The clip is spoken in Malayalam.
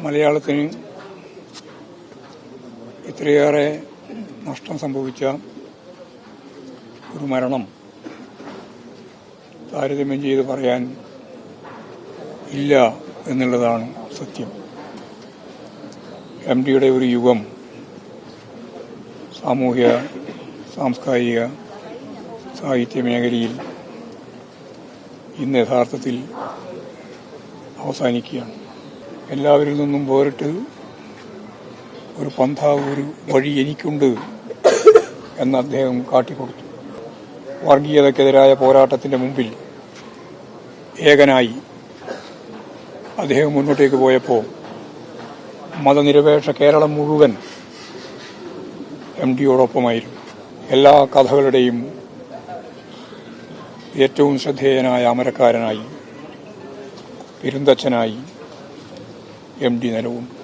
മലയാളത്തിന് ഇത്രയേറെ നഷ്ടം സംഭവിച്ച ഒരു മരണം താരതമ്യം ചെയ്ത് പറയാൻ ഇല്ല എന്നുള്ളതാണ് സത്യം. MDയുടെ ഒരു യുഗം സാമൂഹ്യ സാംസ്കാരിക സാഹിത്യ മേഖലയിൽ ഇന്ന് യഥാർത്ഥത്തിൽ അവസാനിക്കുകയാണ്. എല്ലാവരിൽ നിന്നും വേറിട്ട് ഒരു പന്ഥാവ്, ഒരു വഴി എനിക്കുണ്ട് എന്ന് അദ്ദേഹം കാട്ടിക്കൊടുത്തു. വർഗീയതയ്ക്കെതിരായ പോരാട്ടത്തിന്റെ മുമ്പിൽ ഏകനായി അദ്ദേഹം മുന്നോട്ടേക്ക് പോയപ്പോൾ മതനിരപേക്ഷ കേരളം മുഴുവൻ MDയോടൊപ്പമായിരുന്നു. എല്ലാ കഥകളുടെയും ഏറ്റവും ശ്രദ്ധേയനായ അമരക്കാരനായി, പെരുന്തച്ഛനായി MD നിലകൊണ്ടു.